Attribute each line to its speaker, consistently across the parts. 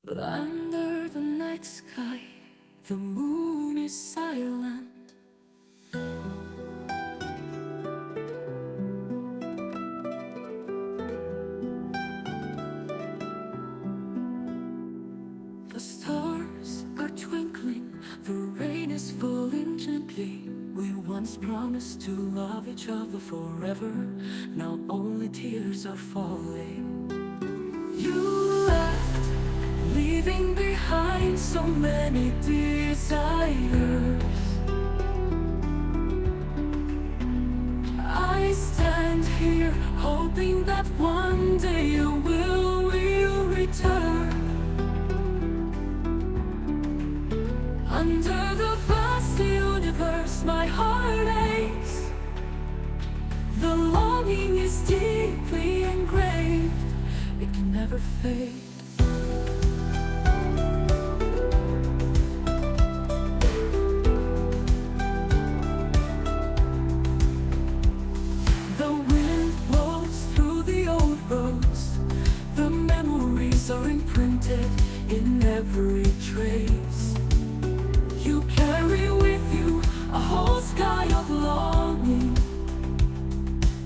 Speaker 1: Under the night sky, the moon is silent. The stars are twinkling, the rain is falling gently. We once promised to love each other forever. Now only tears are falling. You left, leaving behind so many desires. I stand here hoping that one day you will return. Under the vast universe my heart aches. The longing is deeply engraved. It can never fade. The wind blows through the old roads. The memories are imprinted in every trace. You carry with you a whole sky of longing.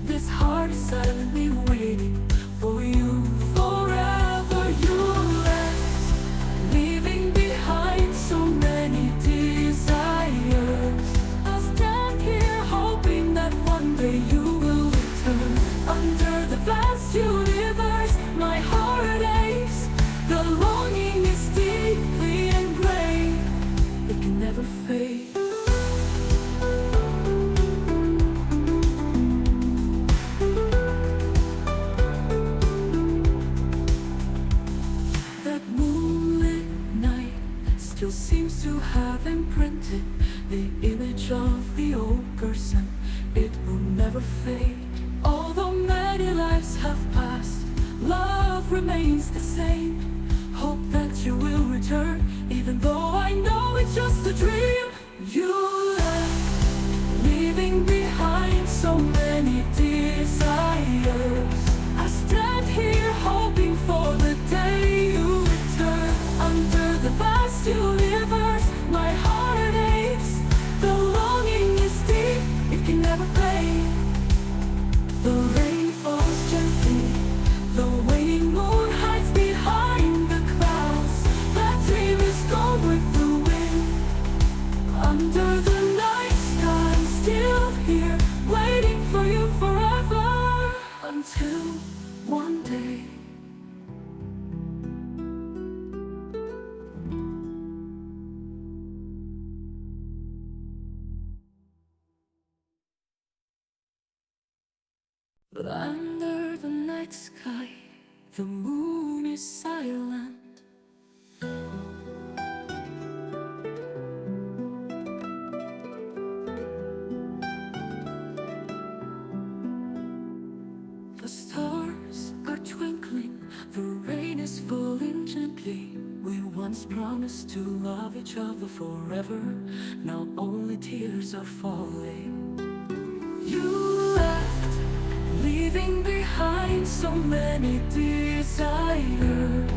Speaker 1: This heart is silently waiting for you forever. You left, leaving behind so many desires. I'll stand here hoping that one day you will return. Under the vast universe my heart aches. The longing is deeply engraved. It can never fade. That moonlit night still seems to have imprinted the image of the old person. It will never fade. Although many lives have passed, love remains the same. Hope that you will return, even though I know it's just a dream. You left, leaving behind so many desires. I stand here hoping for the day you return. Under the vast universe my heart aches. The longing is deep, it can never fade. The rain falls gently, the waning moon hides behind the clouds. That dream is gone with the wind. Under the night sky, I'm still here, waiting for you forever. Until one day under the night sky, the moon is silent. The stars are twinkling, the rain is falling gently. We once promised to love each other forever. Now only tears are falling. You left, leaving behind so many desires.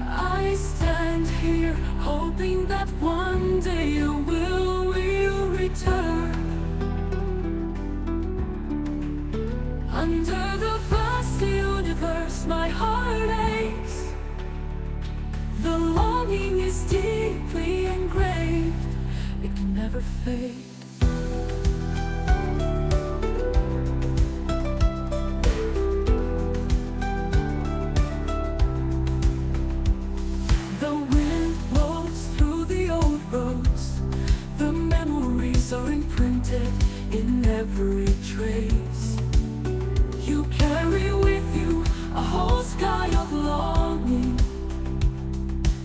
Speaker 1: I stand here hoping that one day you will return. Under the vast universe my heart aches. The longing is deeply engraved. It can never fade. The wind blows through the old roads. The memories are imprinted in every trace. You carry with you a whole sky of longing.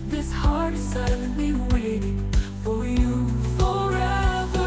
Speaker 1: This heart is silently waiting for you forever.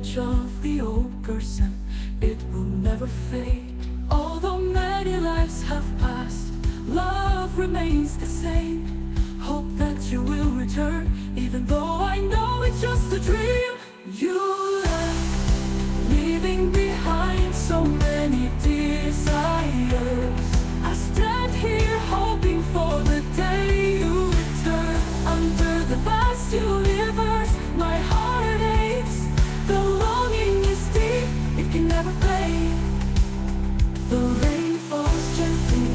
Speaker 1: image of the old person, it will never fade. Although many lives have passed, love remains the same. Hope that you will return, even though I know it's just a dream. You left, leaving behind so many desires. I stand here hoping for the day you return. Under the vast universe, my heart aches. The longing is deep, it can never fade. The rain falls gently,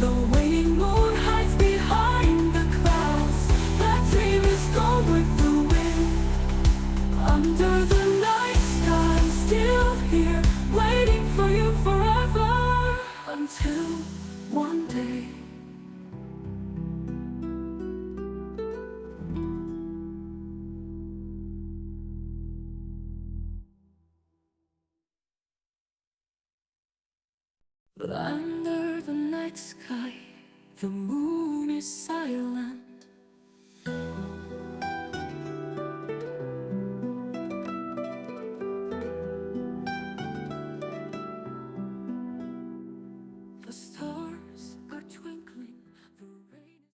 Speaker 1: the waning moon hides behind the clouds. That dream is gone with the wind. Under the night sky, I'm still here, waiting for you forever. Until one day under the night sky, the moon is silent.